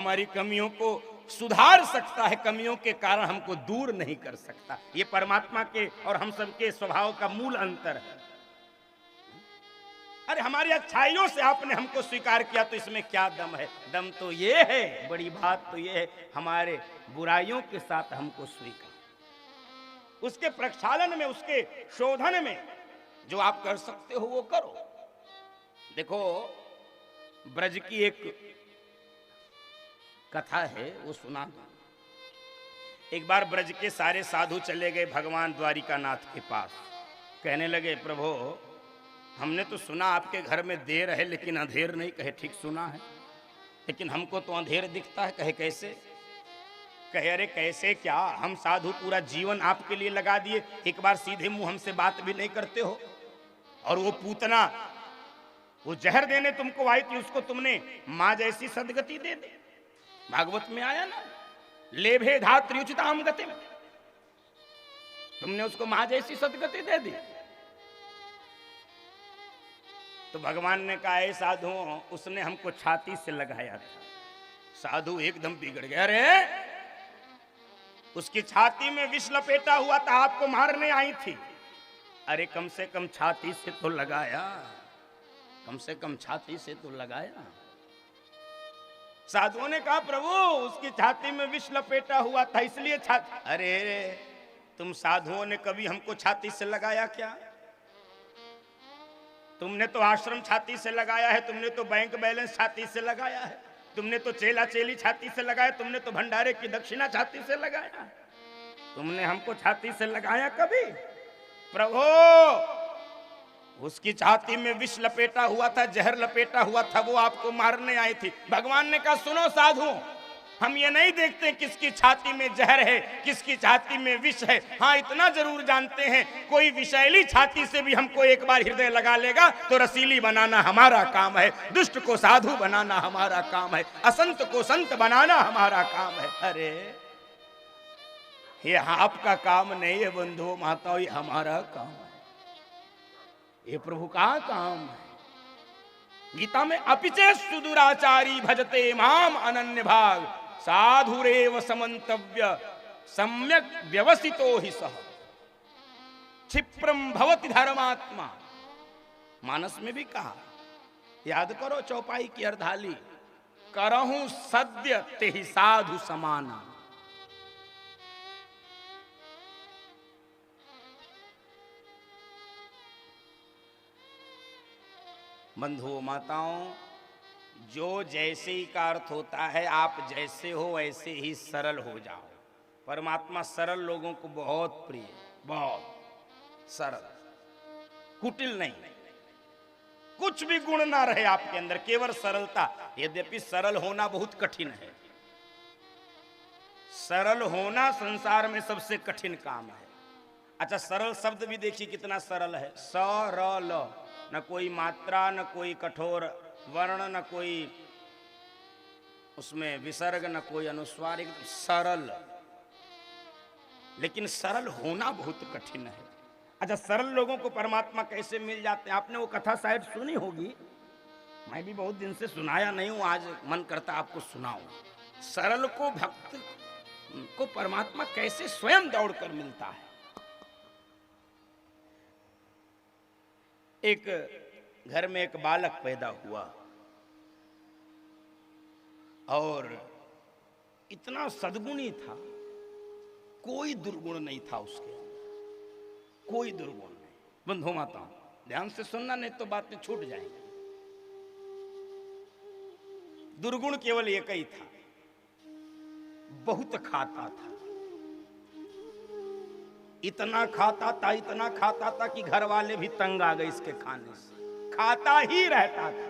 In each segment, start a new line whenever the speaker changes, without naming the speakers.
हमारी कमियों को सुधार सकता है, कमियों के कारण हमको दूर नहीं कर सकता। ये परमात्मा के और हम सबके स्वभाव का मूल अंतर है। अरे हमारी अच्छाइयों से आपने हमको स्वीकार किया तो इसमें क्या दम है? दम तो ये है, बड़ी बात तो ये है, हमारे बुराइयों के साथ हमको स्वीकार, उसके प्रक्षालन में, उसके शोधन में जो आप कर सकते हो वो करो। देखो, ब्रज की एक कथा है, वो सुना दो। एक बार ब्रज के सारे साधु चले गए भगवान द्वारिकानाथ के पास। कहने लगे, प्रभु हमने तो सुना आपके घर में देर है लेकिन अंधेर नहीं। कहे, ठीक सुना है, लेकिन हमको तो अंधेर दिखता है। कहे, कैसे? कहे, अरे कैसे क्या, हम साधु पूरा जीवन आपके लिए लगा दिए, एक बार सीधे मुंह हमसे बात भी नहीं करते हो। और वो पूतना, वो जहर देने तुमको आई थी, उसको तुमने मां जैसी सदगति दे दी। भागवत में आया ना, लेभे धात्र्युचिताम गति में, तुमने उसको मां जैसी सदगति दे दी। तो भगवान ने कहा, ऐ साधु, उसने हमको छाती से लगाया था। साधु एकदम बिगड़ गया। अरे उसकी छाती में विष लपेटा हुआ था, आपको मारने आई थी। अरे कम से कम छाती से तो लगाया, कम से कम छाती से तो लगाया। साधुओं ने कहा, प्रभु उसकी छाती में विष लपेटा हुआ था इसलिए छाती। अरे तुम साधुओं ने कभी हमको छाती से लगाया क्या? तुमने तो आश्रम छाती से लगाया है, तुमने तो बैंक बैलेंस छाती से लगाया है, तुमने तो चेला चेली छाती से लगाया, तुमने तो भंडारे की दक्षिणा छाती से लगाया। तुमने हमको छाती से लगाया कभी? प्रभु उसकी छाती में विष लपेटा हुआ था, जहर लपेटा हुआ था, वो आपको मारने आई थी। भगवान ने कहा, सुनो साधु, हम ये नहीं देखते किसकी छाती में जहर है, किसकी छाती में विष है। हाँ इतना जरूर जानते हैं, कोई विषैली छाती से भी हमको एक बार हृदय लगा लेगा तो रसीली बनाना हमारा काम है, दुष्ट को साधु बनाना हमारा काम है, असंत को संत बनाना हमारा काम है। अरे ये आपका काम नहीं है बंधुओं माताओं, ये हमारा काम है, ये प्रभु का काम है। गीता में अपिचे सुदुराचारी भजते माम अनन्य भाग साधुरेव समन्तव्य सम्यक व्यवसितो हि सह क्षिप्रम भवति धर्मात्मा। मानस में भी कहा, याद करो चौपाई की अर्धाली, करहूं सद्य तेहि साधु समाना। बंधुओं माताओं, जो जैसे ही का अर्थ होता है, आप जैसे हो वैसे ही सरल हो जाओ। परमात्मा सरल लोगों को बहुत प्रिय, बहुत सरल, कुटिल नहीं, कुछ भी गुण ना रहे आपके अंदर, केवल सरलता। यद्यपि सरल होना बहुत कठिन है, सरल होना संसार में सबसे कठिन काम है। अच्छा, सरल शब्द भी देखिए कितना सरल है, सरल, न कोई मात्रा, न कोई कठोर वर्ण, न कोई उसमें विसर्ग, न कोई अनुस्वार, एकदम सरल। लेकिन सरल होना बहुत कठिन है। अच्छा, सरल लोगों को परमात्मा कैसे मिल जाते हैं? आपने वो कथा शायद सुनी होगी, मैं भी बहुत दिन से सुनाया नहीं हूं, आज मन करता आपको सुनाऊं। सरल को, भक्त को परमात्मा कैसे स्वयं दौड़कर मिलता है। एक घर में एक बालक पैदा हुआ और इतना सद्गुणी था, कोई दुर्गुण नहीं था उसके, कोई दुर्गुण नहीं। बंधु माताओं ध्यान से सुनना, नहीं तो बातें छूट जाएंगी। दुर्गुण केवल एक ही था, बहुत खाता था। इतना खाता था, इतना खाता था कि घर वाले भी तंग आ गए इसके खाने से। खाता ही रहता था,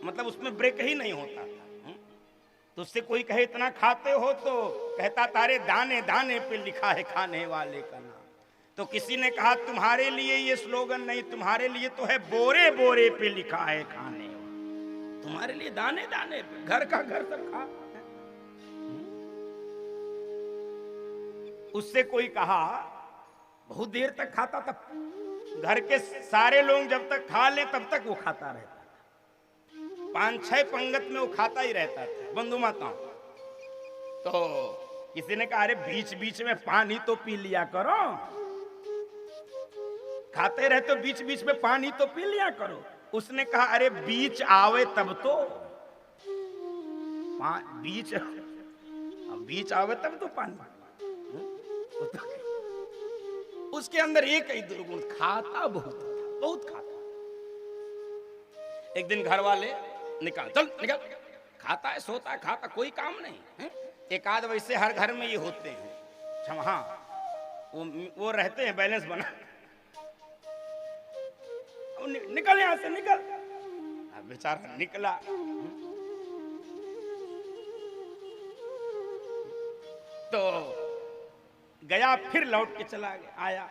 मतलब उसमें ब्रेक ही नहीं होता था। तो उससे कोई कहे इतना खाते हो, तो कहता तारे दाने दाने पे लिखा है खाने वाले का नाम। तो किसी ने कहा तुम्हारे लिए ये स्लोगन नहीं, तुम्हारे लिए तो है बोरे बोरे पे लिखा है खाने, तुम्हारे लिए दाने दाने पे, घर का घर सब खा। उससे कोई कहा, बहुत देर तक खाता था, घर के सारे लोग जब तक खा ले तब तक वो खाता रहता था। 5-6 पंगत में वो खाता ही रहता था बंधु माताओं। तो किसी ने कहा अरे बीच बीच में पानी तो पी लिया करो, खाते रहते हो बीच बीच में पानी तो पी लिया करो। उसने कहा अरे बीच आवे तब तो, बीच आवे तब तो पानी। उसके अंदर एक ही दुर्गुण, खाता बहुत खाता। एक दिन घर वाले निकाल, चल निकल, खाता है सोता है खाता, कोई काम नहीं है? एक आध वैसे हर घर में ये होते हैं। हाँ वो रहते हैं बैलेंस बना। निकल यहां से निकल। बेचारा निकला, तो गया, फिर लौट के चला गया, आया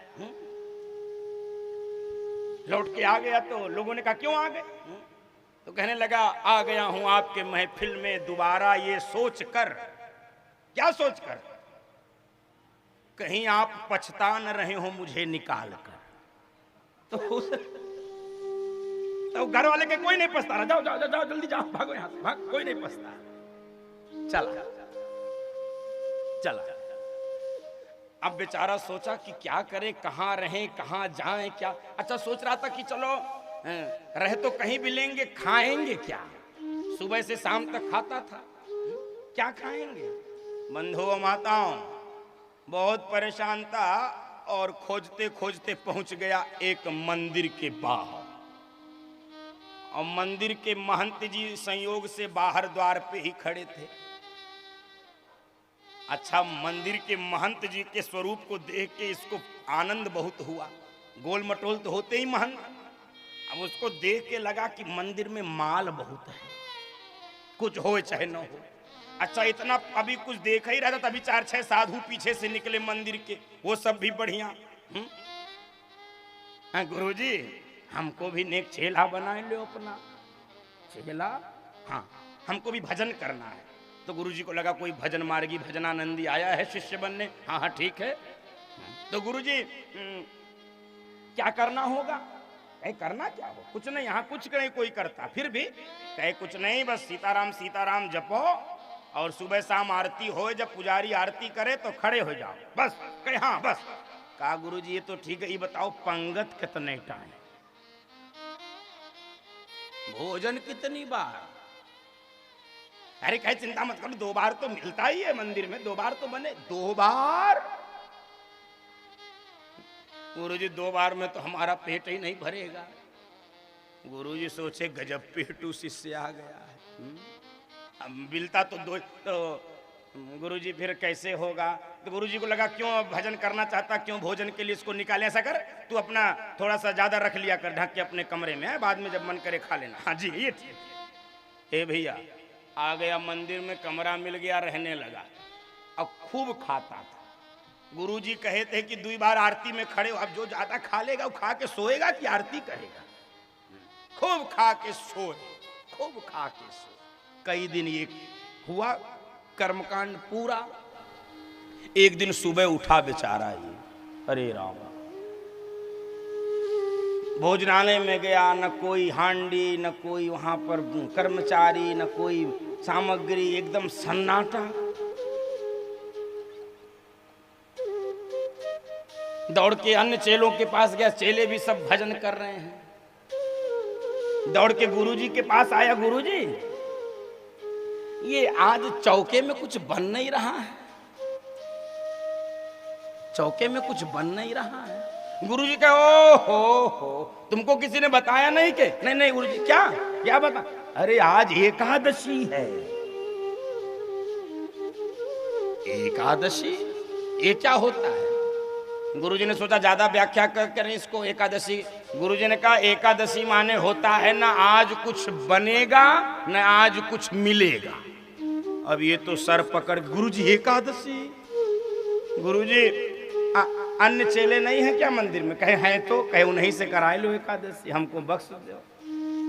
लौट के आ गया। तो लोगों ने कहा क्यों आ गए? तो कहने लगा आ गया हूं आपके महफिल में दोबारा ये सोचकर। क्या सोचकर? कहीं आप पछता न रहे हो मुझे निकाल कर। तो घर वाले के कोई नहीं पछता रहा, जाओ जाओ जाओ जल्दी जाओ, भागो यहां से, भाग, कोई नहीं पछता। चला चला। अब बेचारा सोचा कि क्या करे, कहां रहें कहां जाएं, क्या। अच्छा सोच रहा था कि चलो रह तो कहीं भी लेंगे, खाएंगे क्या? सुबह से शाम तक खाता था, क्या खाएंगे? बंधुओं माताओं, बहुत परेशान था और खोजते खोजते पहुंच गया एक मंदिर के बाहर। और मंदिर के महंत जी संयोग से बाहर द्वार पे ही खड़े थे। अच्छा, मंदिर के महंत जी के स्वरूप को देख के इसको आनंद बहुत हुआ। गोल मटोल तो होते ही महंत, अब उसको देख के लगा कि मंदिर में माल बहुत है, कुछ हो चाहे न हो। अच्छा, इतना अभी कुछ देखा ही रहता, तभी 4-6 साधु पीछे से निकले मंदिर के, वो सब भी बढ़िया। गुरुजी हमको भी नेक चेला बना लो, अपना चेला, हाँ हमको भी भजन करना है। तो गुरुजी को लगा कोई भजन मार्गी भजनानंदी आया है शिष्य बनने। हाँ हाँ ठीक है। तो गुरुजी क्या करना होगा? कहे करना क्या हो, कुछ नहीं, यहाँ कुछ नहीं कोई करता, फिर भी कहे कुछ नहीं, बस सीताराम सीताराम जपो और सुबह शाम आरती हो, जब पुजारी आरती करे तो खड़े हो जाओ, बस। कहे हाँ बस। कहा गुरुजी ये तो ठीक है, ये बताओ पंगत कितने टाइम, भोजन कितनी बार? अरे कहे चिंता मत करो, 2 बार तो मिलता ही है मंदिर में, 2 बार तो बने। 2 बार? गुरुजी 2 बार में तो हमारा पेट ही नहीं भरेगा। गुरुजी सोचे गजब पेटू शिष्य आ गया है। अब मिलता तो 2, तो गुरुजी फिर कैसे होगा? तो गुरुजी को लगा क्यों भजन करना चाहता, क्यों भोजन के लिए इसको निकाले। ऐसा कर तू अपना थोड़ा सा ज्यादा रख लिया कर, ढक के अपने कमरे में है, बाद में जब मन करे खा लेना। हाँ जी ये ठीक। ए भैया आ गया मंदिर में, कमरा मिल गया, रहने लगा। अब खूब खाता था। गुरुजी कहे थे कि 2 बार आरती में खड़े हो, अब जो ज्यादा खा लेगा वो खा के सोएगा कि आरती करेगा? खूब खा के सोए, खूब खा के सोए। कई दिन ये हुआ कर्मकांड पूरा। एक दिन सुबह उठा बेचारा ये, अरे राम, भोजनालय में गया, न कोई हांडी, न कोई वहां पर कर्मचारी, न कोई सामग्री, एकदम सन्नाटा। दौड़ के अन्य चेलों के पास गया, चेले भी सब भजन कर रहे हैं। दौड़ के गुरुजी के पास आया, गुरुजी ये आज चौके में कुछ बन नहीं रहा है, चौके में कुछ बन नहीं रहा है। गुरुजी कहे ओ हो, तुमको किसी ने बताया नहीं के? नहीं नहीं गुरुजी, क्या क्या बता? अरे आज एकादशी है। एकादशी ये क्या होता है? गुरुजी ने सोचा ज्यादा व्याख्या करें इसको, एकादशी। गुरुजी ने कहा एकादशी माने होता है ना आज कुछ बनेगा न आज कुछ मिलेगा। अब ये तो सर पकड़, गुरुजी एकादशी, गुरुजी अन्य चेले नहीं है क्या मंदिर में? कहे हैं तो, कहे उन्हीं से कराए लो एकादशी, हमको बख्श दो।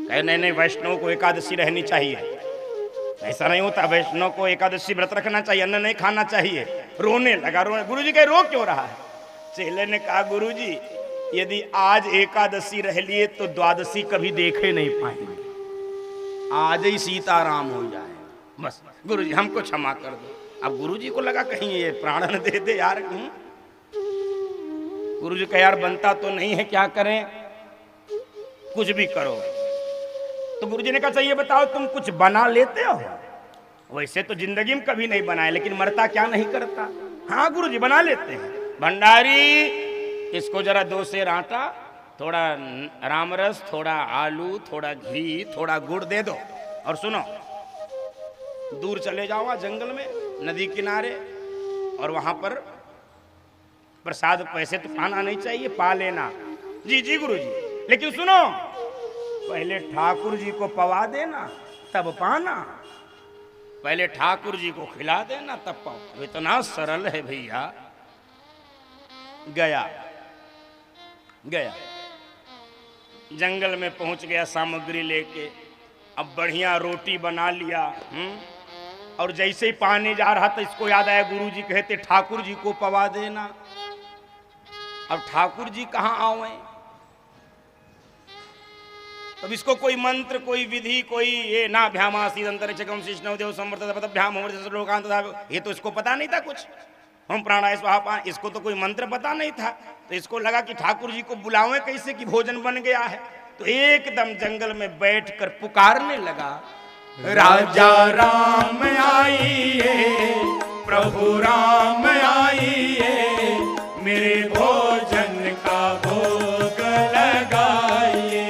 कहे नहीं नहीं, वैष्णव को एकादशी रहनी चाहिए। ऐसा नहीं होता, वैष्णव को एकादशी व्रत रखना चाहिए, अन्न नहीं खाना चाहिए। रोने लगा, रोने। गुरुजी कहे रो क्यों रहा है? चेले ने कहा गुरुजी यदि आज एकादशी रह लिए तो द्वादशी कभी देखे नहीं पाएंगे। आज ही सीताराम हो जाए, बस गुरुजी हमको क्षमा कर दो। अब गुरुजी को लगा कहीं ये प्राण न दे दे यार। गुरुजी का यार बनता तो नहीं है, क्या करें, कुछ भी करो। तो गुरुजी ने कहा चाहिए बताओ तुम कुछ बना लेते हो? वैसे तो जिंदगी में कभी नहीं बनाए, लेकिन मरता क्या नहीं करता। हाँ गुरुजी बना लेते हैं। भंडारी इसको जरा 2 सेर आटा, थोड़ा रामरस, थोड़ा आलू, थोड़ा घी, थोड़ा गुड़ दे दो, और सुनो दूर चले जाओ जंगल में नदी किनारे, और वहां पर प्रसाद पैसे तो पाना नहीं चाहिए, पा लेना। जी जी गुरुजी, लेकिन सुनो पहले ठाकुर जी को पवा देना तब पाना, पहले ठाकुर जी को खिला देना तब पाओ। इतना सरल है भैया। गया जंगल में पहुंच गया सामग्री लेके, अब बढ़िया रोटी बना लिया। और जैसे ही पाने जा रहा था इसको याद आया गुरुजी कहते ठाकुर जी को पवा देना। अब ठाकुर जी कहां आवे? अब इसको कोई मंत्र, कोई विधि, कोई ये ना भ्यामासीद अंतरिक्षकम शिष्णवदेव समर्थ भ्याम, ये तो इसको पता नहीं था कुछ। हम प्राणाय स्वाहा, इसको तो कोई मंत्र पता नहीं था। तो इसको लगा कि ठाकुर जी को बुलावें कैसे कि भोजन बन गया है। तो एकदम जंगल में बैठकर पुकारने लगा, राजा राम आइए, प्रभु राम आइए, मेरे भोजन का भोग लगाइए,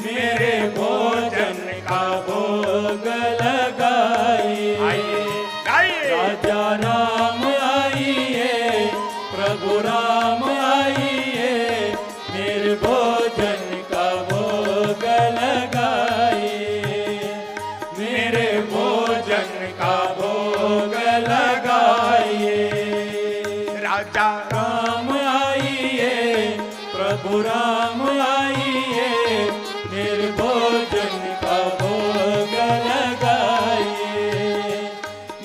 मेरे भोजन का भोग लगाइए। राजा राम आइए, प्रभु राम आइए, मेरे भोजन का भोग लगाइए, मेरे भोजन का भोग लगाइए। राजा राम आइए, प्रभु राम आइए, मेरे भोजन का भोग लगाइए,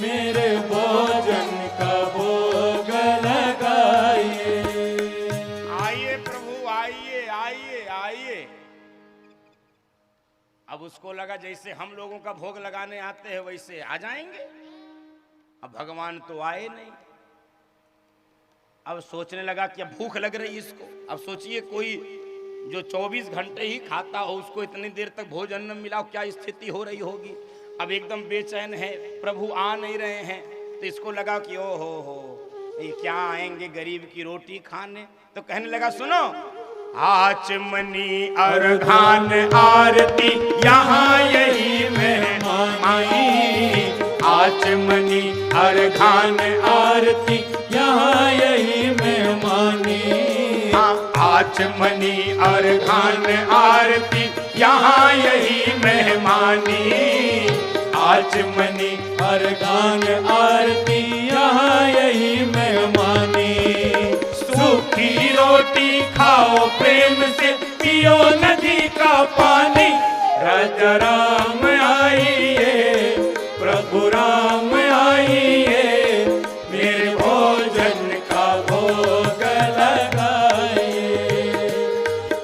मेरे भोजन का भोग लगाइए। आइए प्रभु आइए आइए आइए। अब उसको लगा जैसे हम लोगों का भोग लगाने आते हैं वैसे आ जाएंगे। अब भगवान तो आए नहीं। अब सोचने लगा कि अब भूख लग रही इसको। अब सोचिए कोई जो 24 घंटे ही खाता हो उसको इतनी देर तक भोजन न मिला, क्या स्थिति हो रही होगी। अब एकदम बेचैन है, प्रभु आ नहीं रहे हैं। तो इसको लगा कि ओ हो ये क्या आएंगे गरीब की रोटी खाने। तो कहने लगा सुनो, आचमनी अर्घान आरती यहाँ यही मेहमानी, आचमनी अर्घान आरती यहाँ यही मेहमानी, आचमनी अर्घान आरती यहाँ यही मेहमानी, आचमनी अर्घान आरती यहाँ यही मेहमानी। सूखी रोटी खाओ प्रेम से, पियो नदी का पानी, राजा राम आइए, प्रभु राम आइए, मेरे भोजन का भोग लगाइए,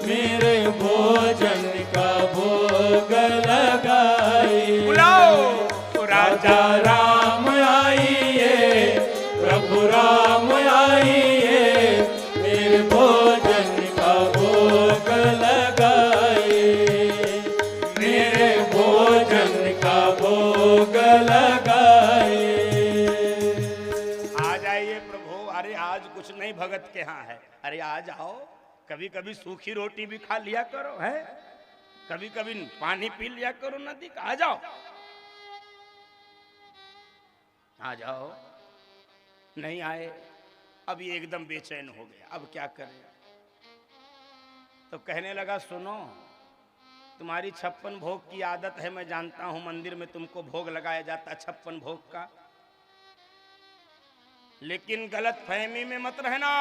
मेरे भोजन का भोग लगाइए। बुलाओ राजा राम आइए, प्रभु राम आइए, मेरे भोजन का भोग लगाइए, मेरे भोजन का भोग लगाइए। आ जाइए प्रभु। अरे आज कुछ नहीं भगत के यहाँ है। अरे आ जाओ, कभी कभी सूखी रोटी भी खा लिया करो, है कभी कभी पानी पी लिया करो नदी का। आ जाओ आ जाओ। नहीं आए। अब ये एकदम बेचैन हो गया, अब क्या करें। तो कहने लगा सुनो, तुम्हारी 56 भोग की आदत है, मैं जानता हूं मंदिर में तुमको भोग लगाया जाता 56 भोग का, लेकिन गलत फहमी में मत रहना,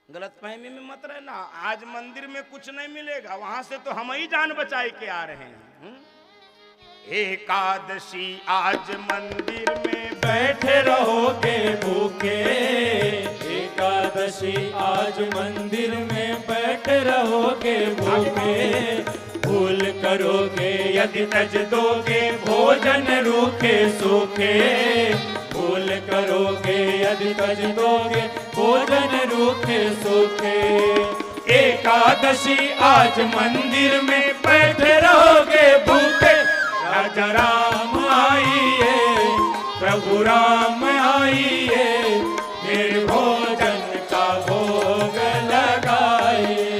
गलत फहमी में मत रहना। आज मंदिर में कुछ नहीं मिलेगा, वहां से तो हम ही जान बचाए के आ रहे हैं। एकादशी आज मंदिर में
बैठे रहोगे भूखे, एकादशी आज मंदिर में बैठे रहोगे भूखे, भूल करोगे यदि तज दोगे भोजन रूखे सूखे। भूल करोगे यदि तज दोगे भोजन रूखे सूखे। एकादशी आज मंदिर में बैठे रहोगे भूखे। राजा राम आइए प्रभु राम आइए मेरे भोजन का भोग लगाइए।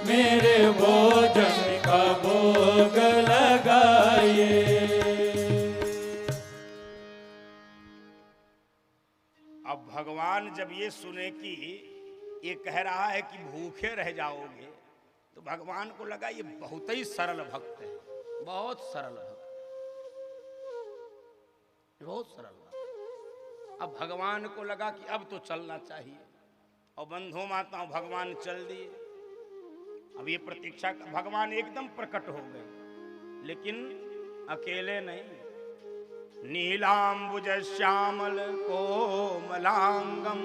मेरे भोजन का भोग लगाइए।
अब भगवान जब ये सुने कि ये कह रहा है कि भूखे रह जाओगे, तो भगवान को लगा ये बहुत ही सरल भक्त है, बहुत सरल भक्त, बहुत सरल भक्त। अब भगवान को लगा कि अब तो चलना चाहिए, और बंधु माताओं भगवान चल दिए। अब ये प्रतीक्षा भगवान एकदम प्रकट हो गए, लेकिन अकेले नहीं। नीलांबुज श्यामल कोमलांगम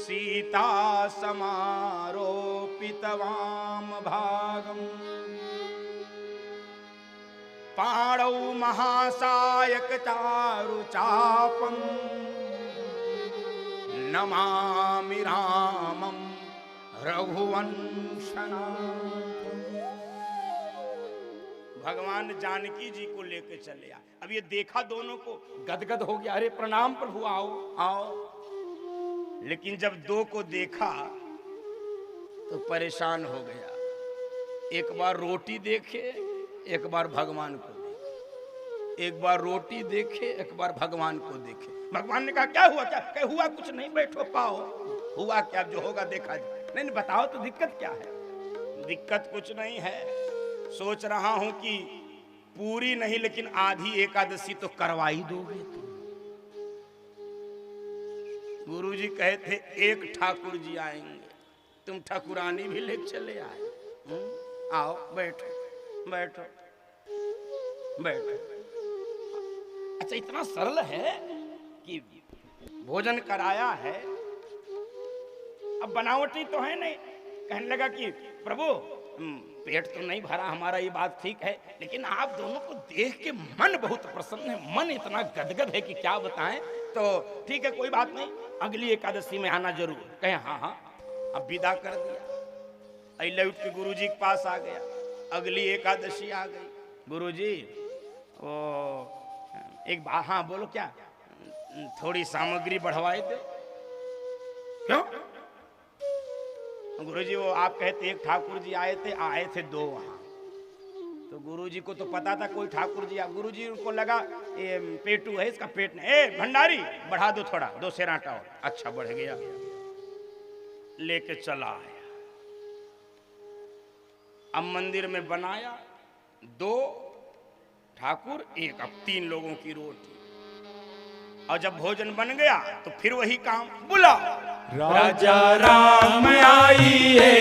सीता समारोपित वाम भागम। पाणौ महासायक चारु चापम नमामि रामं रघुवंशनाथम्। भगवान जानकी जी को लेकर चले आए। अब ये देखा दोनों को, गदगद हो गया, अरे प्रणाम प्रभु, आओ आओ। लेकिन जब दो को देखा तो परेशान हो गया। एक बार रोटी देखे, एक बार भगवान को देखे, एक बार रोटी देखे, एक बार भगवान को देखे। भगवान ने कहा क्या हुआ? क्या हुआ? कुछ नहीं, बैठो पाओ। हुआ क्या? जो होगा देखा जाए। नहीं बताओ तो दिक्कत क्या है? दिक्कत कुछ नहीं है, सोच रहा हूं कि पूरी नहीं लेकिन आधी एकादशी तो करवाई दोगे तुम। गुरुजी कहे थे एक ठाकुर जी आएंगे, तुम ठाकुरानी भी ले चले आए। आओ बैठो बैठो बैठो। अच्छा इतना सरल है कि भोजन कराया है, अब बनावटी तो है नहीं। कहने लगा कि प्रभु पेट तो नहीं भरा हमारा, ये बात ठीक है, लेकिन आप दोनों को देख के मन बहुत प्रसन्न है, मन इतना गदगद है कि क्या बताएं। तो ठीक है कोई बात नहीं, अगली एकादशी में आना जरूर। कहे हाँ हाँ। अब विदा कर दिया। अल्लाह उठ के गुरुजी के पास आ गया। अगली एकादशी आ गई। गुरुजी वो एक बात, हाँ बोलो क्या, थोड़ी सामग्री बढ़वाए थे। क्यों? गुरुजी वो आप कहते एक ठाकुर जी आए थे दो वहां। तो गुरुजी को तो पता था कोई ठाकुर जी। गुरुजी उनको लगा ये पेटू है, इसका पेट नहीं। ए भंडारी बढ़ा दो थोड़ा, 2 सेर आटा और। अच्छा बढ़ गया, लेके चला आया। अब मंदिर में बनाया 2 ठाकुर, एक अब 3 लोगों की रोटी। और जब भोजन बन गया तो फिर वही काम, बुला
राजा राम आइए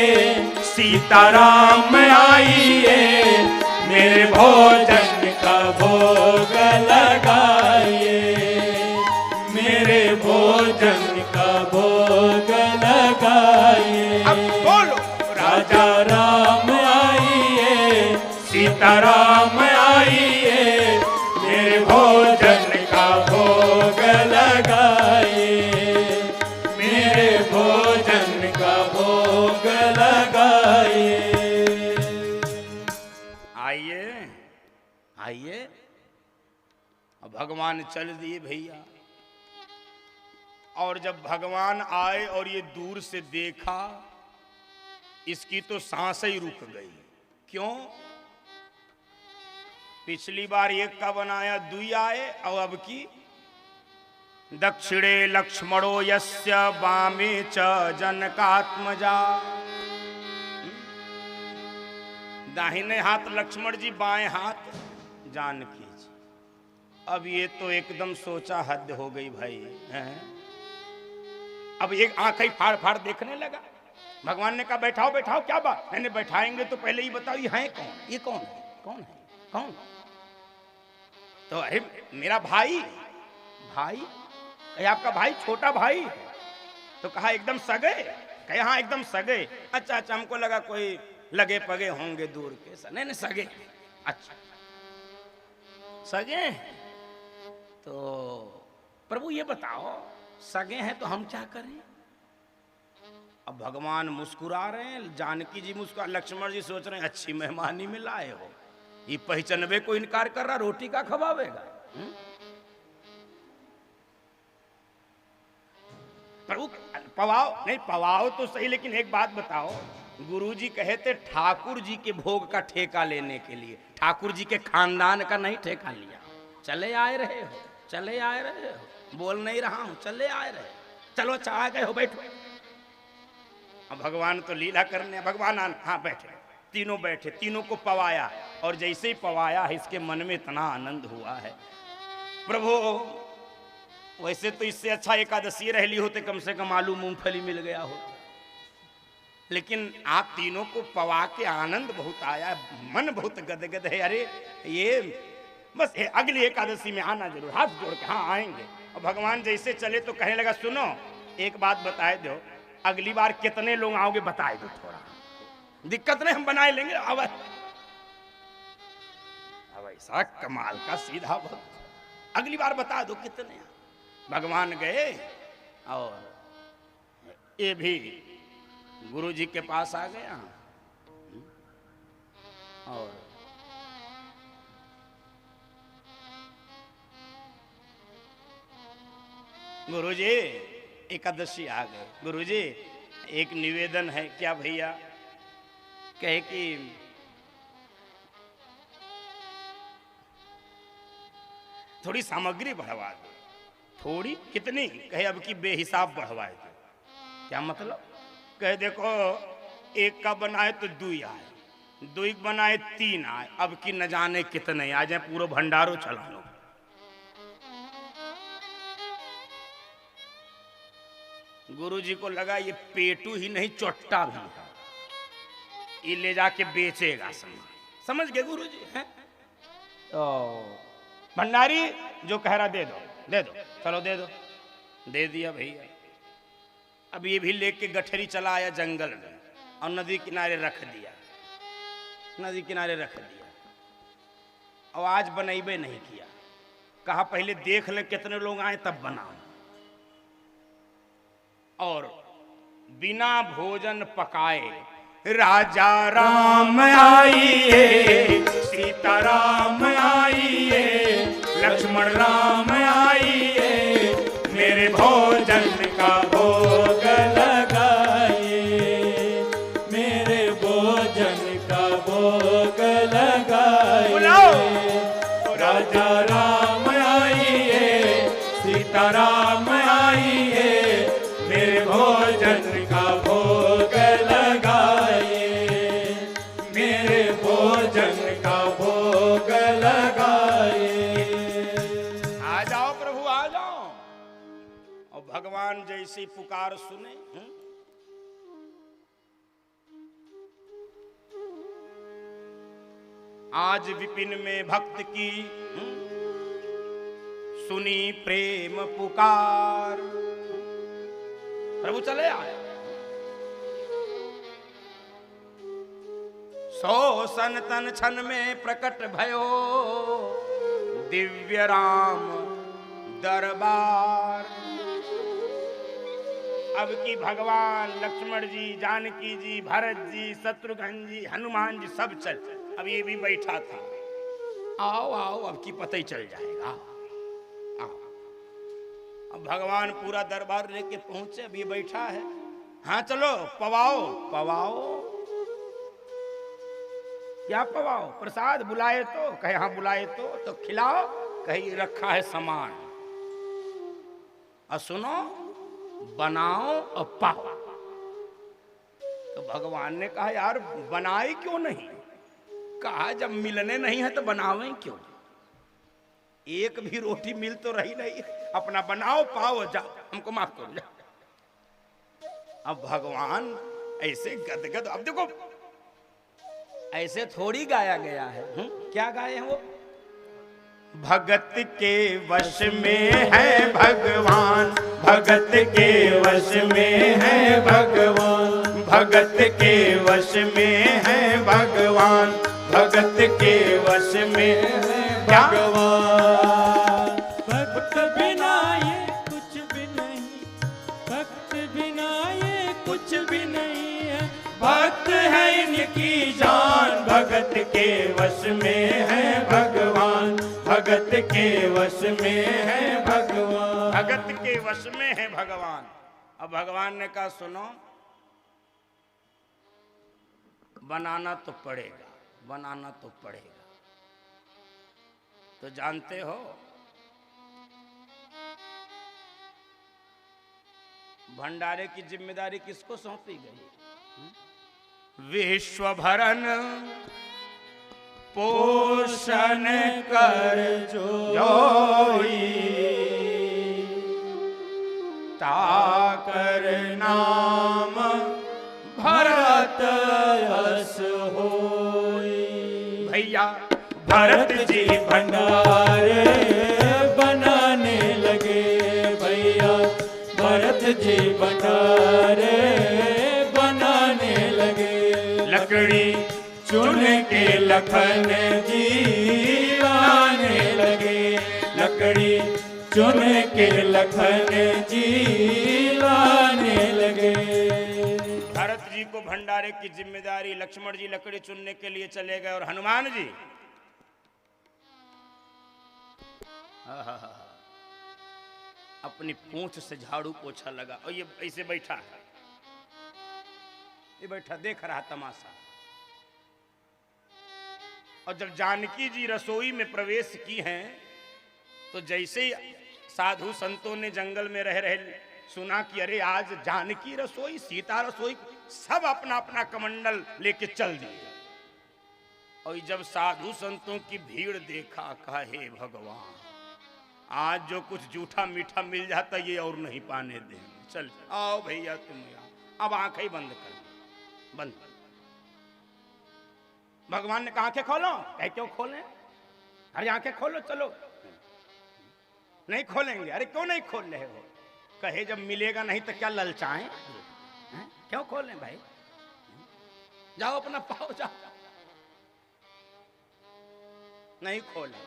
सीता राम आइए मेरे भोजन का भोग लगाइए। मेरे भोजन का भोग लगाइए।
अब बोलो
राजा राम आइए सीता राम आइए मेरे भोजन का भोग लगाइए। मेरे भोजन का भोग लगाइए।
आइए आइए। अब भगवान चल दिए भैया। और जब भगवान आए और ये दूर से देखा, इसकी तो सांस ही रुक गई। क्यों? पिछली बार एक का बनाया, 2 आए, और अब की दक्षिणे लक्ष्मणो यस्य वामे च जनकात्मजा। दाहिने हाथ लक्ष्मण जी, बाएं हाथ जानकी जी। अब ये तो एकदम सोचा हद हो गई भाई हैं? अब एक आंख ही फाड़ फाड़ देखने लगा। भगवान ने कहा बैठाओ बैठाओ, क्या बात? मैंने बैठाएंगे तो पहले ही बताओ ये है कौन? ये कौन है? कौन है? कौन? तो अरे मेरा भाई। भाई? कहे आपका भाई? छोटा भाई? तो कहा एकदम सगे? कहे हाँ एकदम सगे। अच्छा अच्छा, हमको लगा कोई लगे पगे होंगे दूर के। नहीं नहीं सगे, अच्छा सगे हैं। तो प्रभु ये बताओ सगे हैं तो हम क्या करें? अब भगवान मुस्कुरा रहे हैं, जानकी जी मुस्कुरा, लक्ष्मण जी सोच रहे हैं अच्छी मेहमानी में लाए हो, ये पहचानवे को इनकार कर रहा, रोटी का खवावेगा। प्रभु पवाओ नहीं, पवाओ तो सही, लेकिन एक बात बताओ, गुरुजी कहे थे ठाकुर जी के भोग का ठेका लेने के लिए, ठाकुर जी के खानदान का नहीं ठेका लिया। चले आए रहे हो, चले आए रहे हो, बोल नहीं रहा हूं, चले आए रहे, चलो चाह गए हो, बैठो। अब भगवान तो लीला करने, भगवान हाँ बैठे, तीनों बैठे, तीनों को पवाया, और जैसे ही पवाया इसके मन में इतना आनंद हुआ है। प्रभु वैसे तो इससे अच्छा एकादशी रह ली होते, कम से कम आलू मूंगफली मिल गया हो, लेकिन आप तीनों को पवा के आनंद बहुत आया, मन बहुत गदगद है। अरे ये बस अगली एकादशी में आना जरूर, हाथ जोड़ के हाँ आएंगे। और भगवान जैसे चले तो कहने लगा सुनो एक बात बताए दो, अगली बार कितने लोग आओगे बताए दो, थोड़ा दिक्कत नहीं हम बनाए लेंगे। अब ऐसा कमाल का सीधा भक्त, अगली बार बता दो कितने। भगवान गए और ये भी गुरु जी के पास आ गया, और गुरुजी एकादशी आ गए। गुरुजी एक निवेदन है। क्या भैया? कहे कि थोड़ी सामग्री बढ़वा दो। थोड़ी कितनी? कहे अब की बेहिसाब बढ़वाए दो। क्या मतलब? कहे देखो एक का बनाए तो 2 आए, 2 बनाए 3 आए, अब की न जाने कितने आ जाए, पूरा भंडारो चला लो। गुरुजी को लगा ये पेटू ही नहीं चोट्टा भी है, ये ले जाके बेचेगा सामान। समझ गए गुरुजी हैं? तो भंडारी जो कह रहा दे दो, दे दो, चलो दे दो। दे दिया भैया। अब ये भी लेके गठरी चला आया जंगल में और नदी किनारे रख दिया, नदी किनारे रख दिया। और आज बनैबे नहीं किया, कहा पहले देख ले कितने लोग आए तब बनाओ। और बिना भोजन पकाए राजा राम आइए, सीता राम आइए, लक्ष्मण राम आइए, मेरे भोजन का भोग लगाइए, मेरे भोजन का भोग लगाइए। राजा राम आइए, सीता राम आइए, मेरे भोजन का भोग लगाइए, मेरे भोजन का भोग लगाइए। आ जाओ प्रभु आ जाओ। और भगवान जैसी पुकार सुने, आज विपिन में भक्त की सुनी प्रेम पुकार, प्रभु चले आए। 100 सन तन छन में प्रकट भयो, दिव्य राम दरबार। अब की भगवान लक्ष्मण जी, जानकी जी, भरत जी, शत्रुघ्न जी, हनुमान जी सब चल, अब ये भी बैठा था। आओ आओ अब की पता ही चल जाएगा। आओ। अब भगवान पूरा दरबार लेके पहुंचे, अब ये बैठा है। हाँ चलो पवाओ पवाओ। क्या पवाओ? प्रसाद बुलाए तो? कहे हाँ बुलाए तो खिलाओ। कहीं रखा है सामान, और सुनो बनाओ और पाओ। तो भगवान ने कहा यार बनाए क्यों नहीं? कहा जब मिलने नहीं है तो बनावे क्यों? एक भी रोटी मिल तो रही नहीं, अपना बनाओ पाओ जाओ, हमको माफ करो जाओ। अब भगवान ऐसे गदगद, अब देखो ऐसे थोड़ी गाया गया है। क्या गाए हैं वो? भगत के वश में है भगवान, भगत के वश में है भगवान,
भगत के वश में है भगवान, भगत के वश में है भगवान। भक्त बिना ये कुछ भी नहीं, भक्त बिना ये कुछ भी नहीं है, भक्त है इनकी जान, भगत के वश में है भगवान, भगत के वश में है भगवान,
भगत के वश में है भगवान। अब भगवान ने कहा सुनो, बनाना तो पड़ेगा, बनाना तो पड़ेगा। तो जानते हो भंडारे की जिम्मेदारी किसको सौंपी गई? विश्व भरण
पोषण कर जोई, ताकर नाम भरत यश होई।
भैया
भरत जी भंडारे बनाने लगे, भैया भरत जी भंडारे बनाने लगे। लकड़ी चुन के लखन जी लाने लगे, लकड़ी चुन के लखन जी लाने लगे।
भरत जी को भंडारे की जिम्मेदारी, लक्ष्मण जी लकड़ी चुनने के लिए चले गए और हनुमान जी अपनी पूंछ से झाड़ू पोछा लगा और ये ऐसे बैठा है, ये बैठा देख रहा तमाशा। और जब जानकी जी रसोई में प्रवेश की हैं तो जैसे ही साधु संतों ने जंगल में रह रहे सुना कि अरे आज जानकी रसोई, सीता रसोई, सब अपना अपना कमंडल लेके चल दिए। और जब साधु संतों की भीड़ देखा, कहा हे भगवान, आज जो कुछ जूठा मीठा मिल जाता ये और नहीं पाने देंगे, चल आओ भैया तुम यहाँ। अब आंखें बंद कर, बंद। भगवान ने कहा आंखें खोलो, कह क्यों खोलें? अरे आंखें खोलो, चलो। नहीं खोलेंगे। अरे क्यों नहीं खोल रहे हो? कहे जब मिलेगा नहीं तो क्या ललचाएं? क्यों खोलें भाई? जाओ अपना पाओ जाओ। नहीं खोले।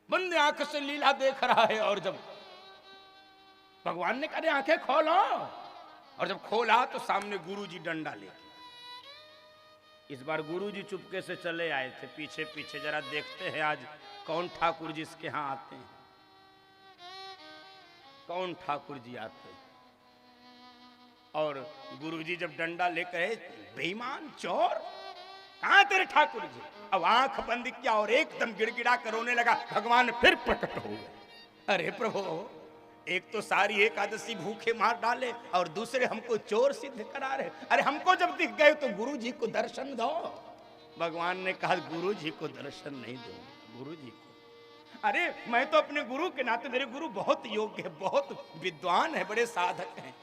बंद आंख से लीला देख रहा है और जब भगवान ने कहा आंखें खोलो, और जब खोला तो सामने गुरुजी डंडा लेके। इस बार गुरुजी चुपके से चले आए थे पीछे पीछे, जरा देखते हैं आज कौन ठाकुर जी इसके यहां आते हैं, कौन ठाकुर जी आते हैं। और गुरुजी जब डंडा लेकर, बेईमान चोर, कहां तेरे ठाकुर जी? अब आंख बंद किया और एकदम गिड़गिड़ा कर रोने लगा। भगवान फिर प्रकट हो गए। अरे प्रभु, एक तो सारी एकादशी भूखे मार डाले और दूसरे हमको चोर सिद्ध करा रहे। अरे हमको जब दिख गए तो गुरु जी को दर्शन दो। भगवान ने कहा गुरु जी को दर्शन नहीं दूंगा। गुरु जी को, अरे मैं तो अपने गुरु के नाते, मेरे गुरु बहुत योग्य है, बहुत विद्वान है, बड़े साधक हैं।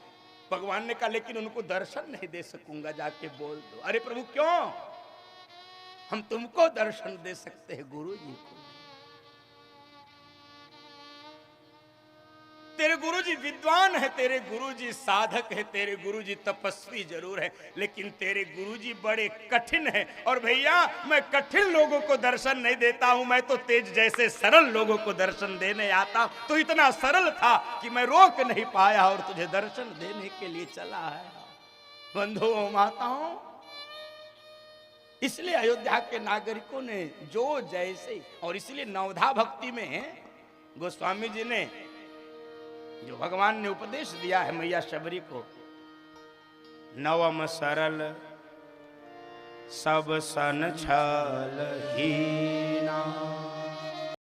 भगवान ने कहा लेकिन उनको दर्शन नहीं दे सकूंगा, जाके बोल दो। अरे प्रभु क्यों? हम तुमको दर्शन दे सकते हैं, गुरु जी को। तेरे गुरुजी विद्वान है, तेरे गुरुजी साधक है, तेरे गुरुजी तपस्वी जरूर है, लेकिन तेरे गुरुजी बड़े कठिन है। और भैया मैं कठिन लोगों को दर्शन नहीं देता हूं, मैं तो तेज जैसे सरल लोगों को दर्शन देने आता। तो इतना सरल था कि मैं रोक नहीं पाया और तुझे दर्शन देने के लिए चला है। बंधुओं माताओं, इसलिए अयोध्या के नागरिकों ने जो जैसे, और इसलिए नवधा भक्ति में गोस्वामी जी ने जो भगवान ने उपदेश दिया है मैया शबरी को, नवम सरल सब सन छल हीना।